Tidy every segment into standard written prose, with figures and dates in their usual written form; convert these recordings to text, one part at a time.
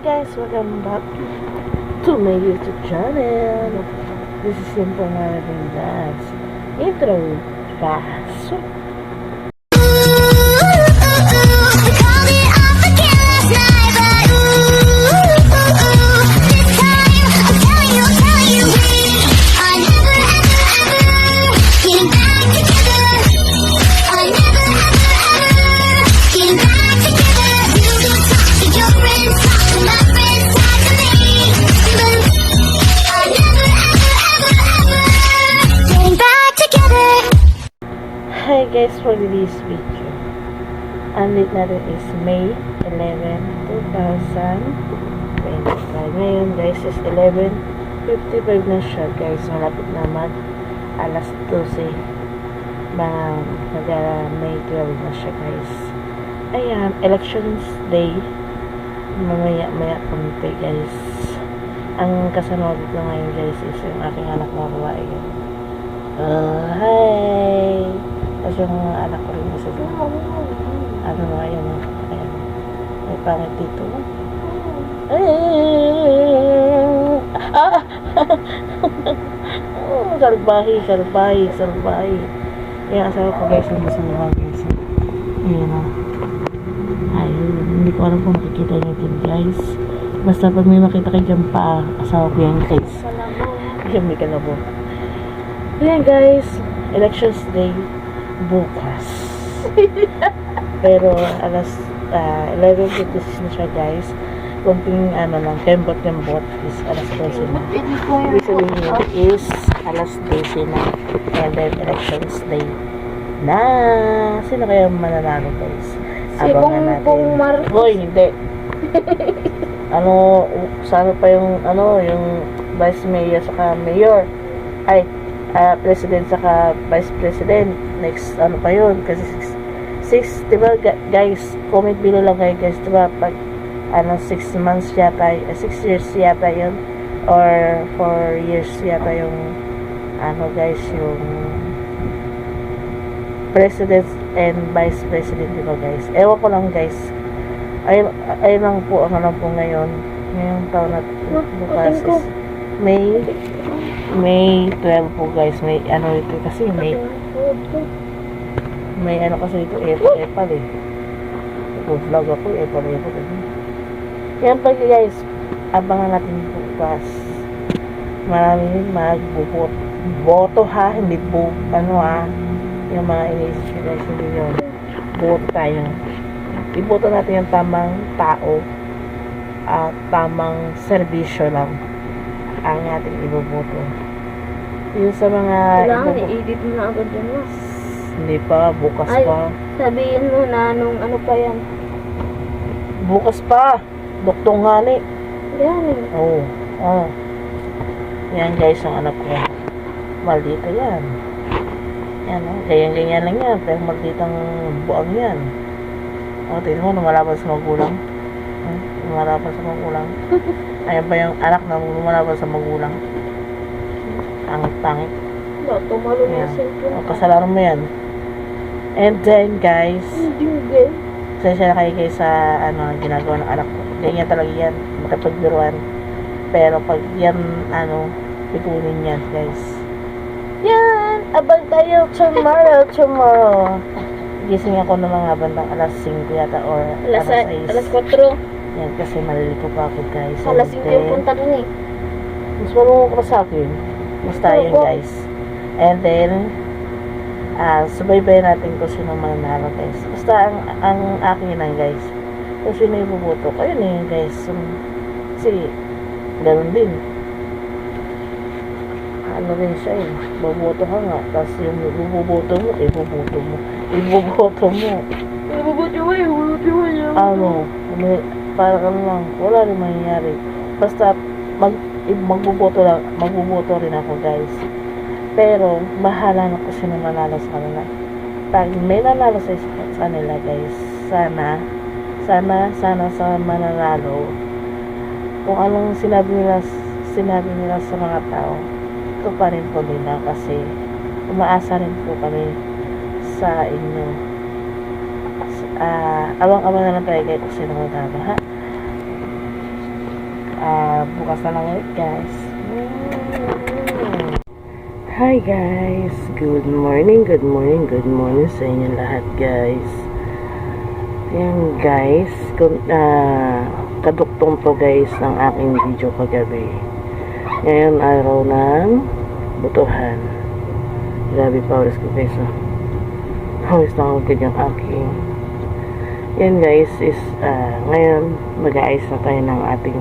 guys, welcome back to my YouTube channel. This is Simple Maraming Vlogs. Intro paso. Hi guys, for this video, ang date natin is May 11, 2025. Ngayon guys is 11:55 na siya guys. Malapit na mag alas 12. May 12 na siya guys. Ayan, elections day. Mamaya konti guys. Ang kasama dito ngayon guys is yung aking anak na babae. Hi! Kasi yung anak ko rin kasi ano nga yun, ayan, may pangit dito. Salbahi. Yung asawa ko guys, ang masama guys. Ayan o. Ayun, hindi ko alam kung nakikita nyo din guys. Basta pag may makita kayo dyan pa, asawa ko yan guys. Yan, may kalabo. Ayan guys, elections day bukas. Pero alas 11:56 na siya guys. Kunting lang, kembot is alas 12 na. Ibig sabihin is alas 12 na. And then elections day na. Sino kaya mananalo guys? Abangan natin. Hoy, hindi. Sana pa yung yung vice mayor saka mayor. Ay, president saka vice president. Next pa yun kasi 6 diba guys, comment below lang kayo guys, diba pag 6 months yata 6 years yata yun or 4 years yata yung guys, yung president and vice president, diba guys. Ewan ko lang guys, ayun lang po ang alam po ngayon ngayong taon na bukas is May 12 po guys. May ito kasi may kasi ito epal vlog ako epal yan pa guys, abangan natin bukas. Maraming magboto ha, hindi po yung mga iniisip guys, hindi yun boto tayo, iboto natin yung tamang tao at tamang serbisyo lang ang ating iboboto. Yung sa mga kailangan i-edit mo na agad yun mas. Hindi pa, bukas pa. Sabihin mo na nung pa yan. Bukas pa. Duktong hali. Yan eh. Oo. Yan guys, ang anak ko. Maldita yan. Yan ganyan lang yan. Pero malditang buang yan. Tignan mo, lumalaban sa magulang. Lumalaban sa magulang. Ayan pa yung anak na lumalaban sa magulang. Pangit. Tumalo na yung cellphone. Kasalanan mo yan. And then guys, sasya na kayo guys sa ginagawa ng anak ko. Ganyan talaga yan, makipagbiruan. Pero pag yan pitunin yan guys. Yan, abang tayo tomorrow. Gising ako ng mga bandang alas 5 yata or alas 6. Alas 4. Yan, kasi maliligo pa ako guys. Alas 5 yung punta dun eh. Mas marunong ko sa akin. Basta yun guys. And then subaybayan natin kung sino mananalo guys. Basta ang akin lang guys, kung sino yung buboto ko, yun yun guys. Kasi ganoon din rin siya boboto ka nga, tapos yung buboto mo para ka lang, wala rin mangyayari. Basta magboboto rin ako guys. Pero bahala na kung sino manalo sa kanila. Pag may nanalo sa kanila guys, sana sa mananalo, kung anong sinabi nila sa mga tao, ito pa rin po nila kasi umaasa rin po kami sa inyo. Abang-abang na lang tayo kung sino mananalo ha. bukas na lang ulit guys. Hi guys! Good morning sa inyo lahat guys. Ayan guys, kaduktong to guys ng aking video kagabi. Ngayon araw ng butuhan. Grabe pawis ko guys oh. Pawis na agad yung aking. Yan guys is ngayon mag-aayos na tayo ng ating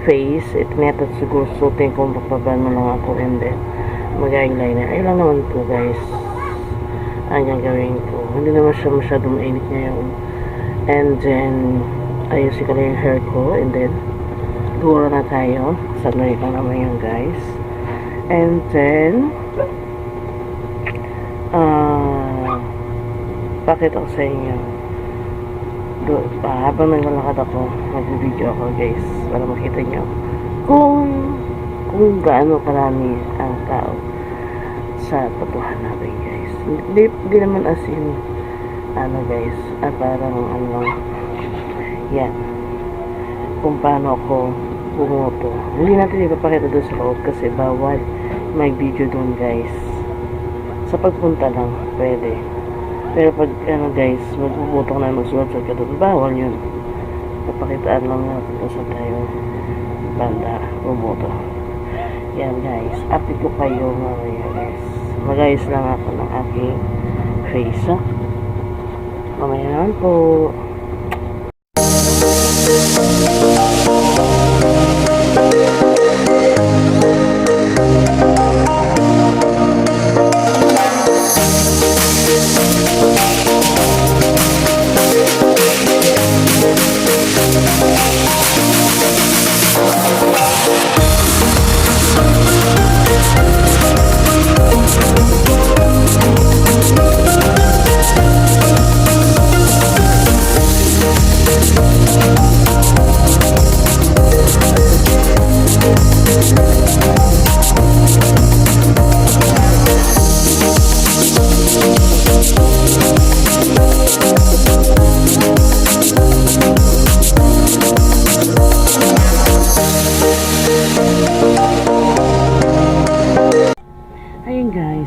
face. Ito neto siguro sutin kung papaban mo lang ako and then mag-eyeliner. Ayun lang naman po guys ang gagawin ko. Hindi naman siya masyadong mainit ngayon. And then ayusin ko lang yung hair ko and then guro na tayo. Sunray lang naman yun guys. And then pakita ko sa inyo habang naglalakad ako, mag-video ako guys para makita nyo kung gaano karami ang tao sa patuhan natin guys. Hindi naman as in guys, parang yan kung paano ako bumoto. Hindi natin ipapakita doon sa loob kasi bawal mag-video doon guys. Sa pagpunta lang pwede, pero pag guys magbuboto na magsulat ka doon, bawal yun. Papakitaan lang natin kung saan tayo banda bumoto. Yan guys, update ko kayo mamaya guys. Mag-ayos lang ako ng aking face mamaya naman po.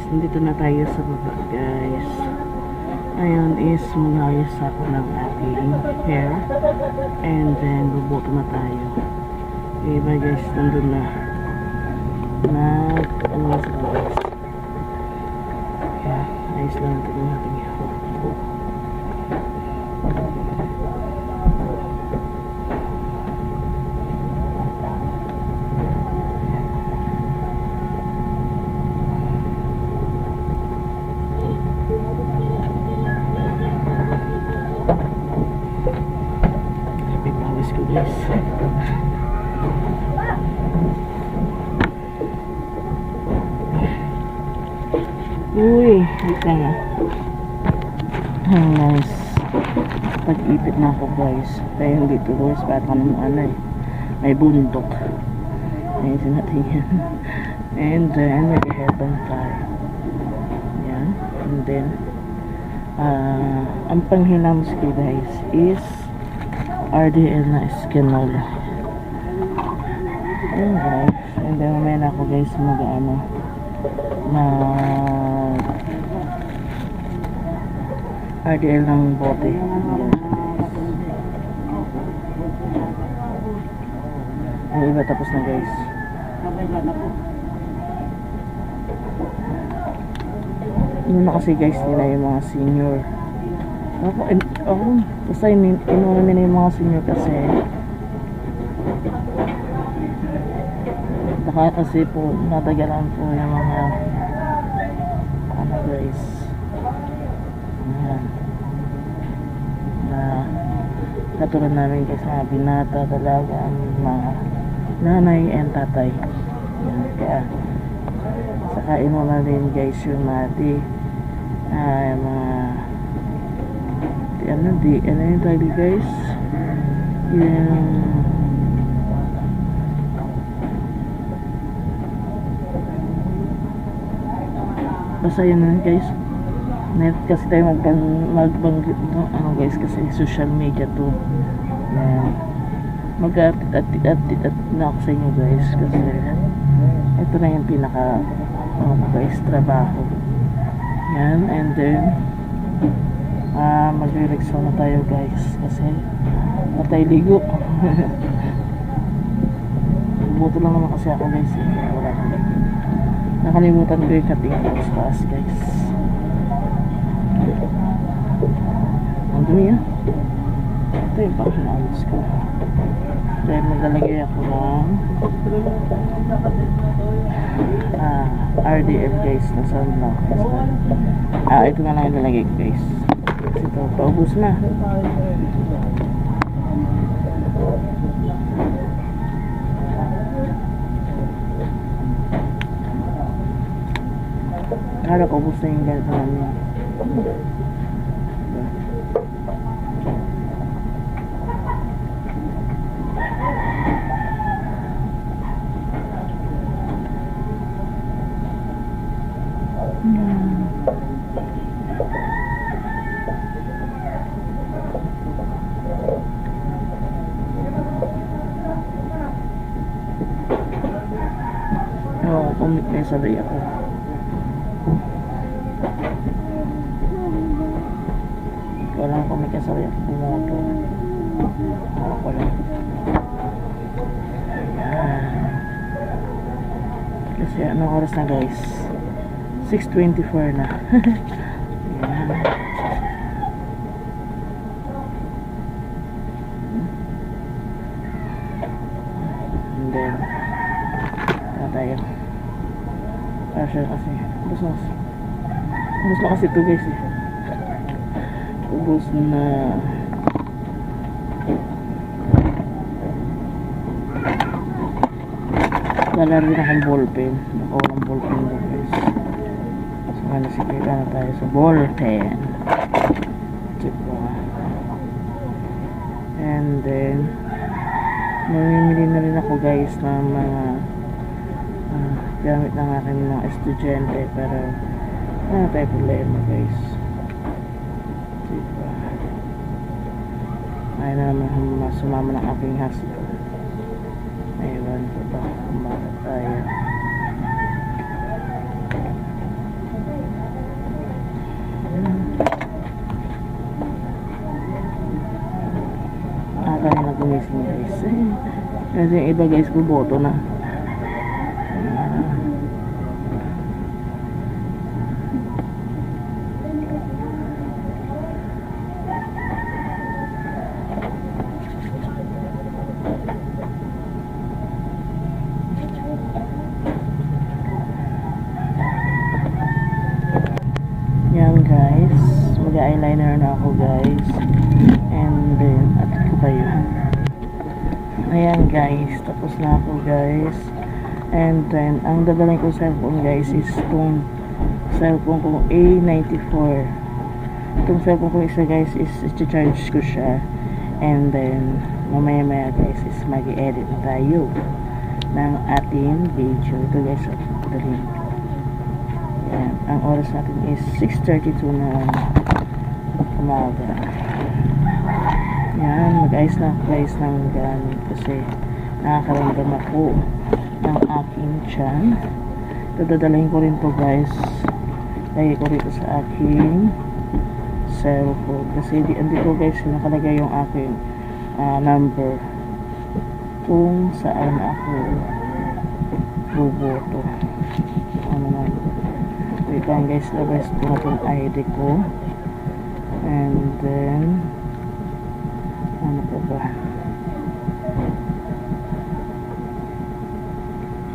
Nandito na tayo sa baba guys. Ayun is mag-ayos ako ng ating hair and then buboto na tayo. Iba guys, nandun na ano na sa guys. Kaya ayos lang natin yung ating hair. Uy, wait lang nice. Pag-ipit na ako guys. Kaya yung dito guys, parang may bundok. Ayusin natin yan. And then, mag-hairband tayo. Yan. And then, ang panghilams ko guys is RDL na Skinol. Ayan guys. And then, mamaya na ako guys RDL ng bote. Ang iba tapos na guys. Yun na kasi guys nila yung mga senior. Basta inuna nila yung mga senior kasi baka kasi po natagalan po yung mga guys. Ayan. Katulad namin guys, mga binata talaga, mga nanay and tatay. Ayan. Kaya sakain mo na rin guys yung mga ano yung tawag guys, yung basta yun na guys. Net kasi tayo magbanggit guys kasi social media to. Yan. mag-update na ako sa inyo guys, kasi ito na yung pinaka guys, trabaho. Yan, and then magre-rexo na tayo guys, kasi patay ligo. Buto lang naman kasi ako guys, wala akong ligo. Nakalimutan ko yung cutting box pass guys. Ang dumi ah. Ito yung pang-alis ko. Dahil maglalagay ako ng RDF guys na sunblock. Ito na lang yung lalagay ko guys. Kasi ito, paubos na. Akala ko ubos na yung ganito namin. Kumit na sabay ako. Wala akong kumit na sabay ako bumoto. Ako lang. Ayan. Kasi anong oras na guys? 6:24 na. Ayan. And then tayo. Siya kasi ubos na kasi ito guys eh. Ubos na. Wala rin akong ballpen. Walang ballpen mo guys. So nasikita na tayo sa ballpen. Diba? And then mamimili na rin ako guys ng mga gamit ng aking mga estudyante, pero wala tayo problema guys. Diba? Ayaw na naman sumama ng aking husband. Ayun ko ba kumakat tayo. Aka na gumising guys. Kasi yung iba guys buboto na. Yan guys, mag-eyeliner na ako guys, and then atit ko kayo. Ayan guys, tapos na ako guys, and then ang dadalhin ko cellphone guys is itong cellphone kong A94. Itong cellphone ko isa guys is i-charge ko siya, and then mamaya guys is mag-edit na tayo ng ating video. Ito guys, dalhin. Yan, ang oras natin is 6:32 na umaga. Yan, mag-ayos na ako guys ng gamit kasi nakakaramdam ako ng aking tiyan. Ito dadalhin ko rin to guys, lagay ko rito sa aking cellphone kasi andito guys nakalagay yung aking number kung saan ako buboto. Ano man, wait lang guys, labas ko na itong ID ko, and then ano pa ba,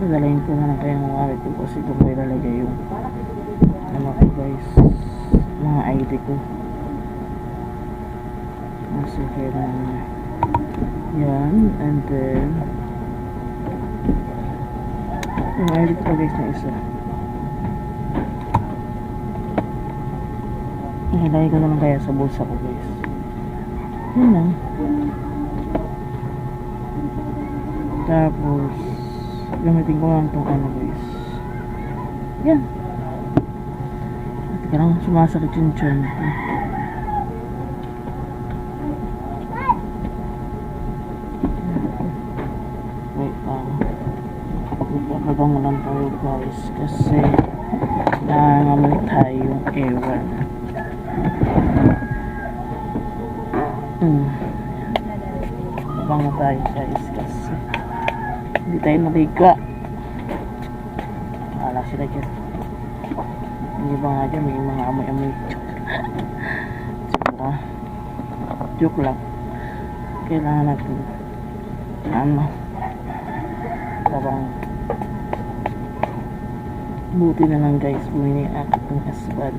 madalayin ko na lang kayang wallet ko kasi ito ko ilalagay yung ano ko guys, mga ID ko. Sige na yan, and then yung ID ko pa guys na isa. Ilagay ko naman kaya sa bulsa ko guys. Yun lang. Tapos gamitin ko lang itong ano guys. Yan. At karang sumasakit yung tiyan ko. Magbabango lang tayo guys kasi nangangamoy tayo ewan. Magbabango tayo guys kasi hindi tayo naliga. Wala sila dyan. Hindi ba nga dyan may mga amoy-amoy. Joke lang. Kailangan natin parang buti na lang guys bumili ang aking husband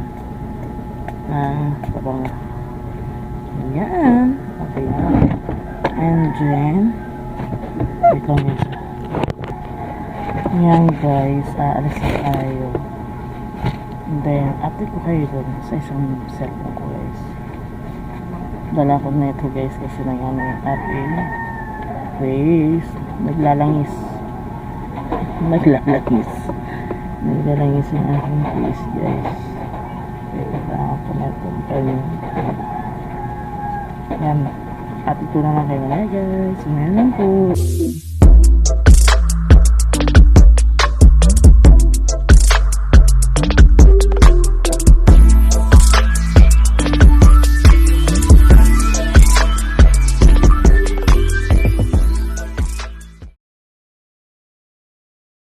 parang yan okay na and then ito nga siya yan guys aalis na tayo and then update ko kayo dun sa isang cellphone ko guys dala ko na ito guys kasi nangyari yung ating face naglalangis yung aking face guys kaya kailangan ko na ito yan at ito na lang kayo na guys ngayon lang po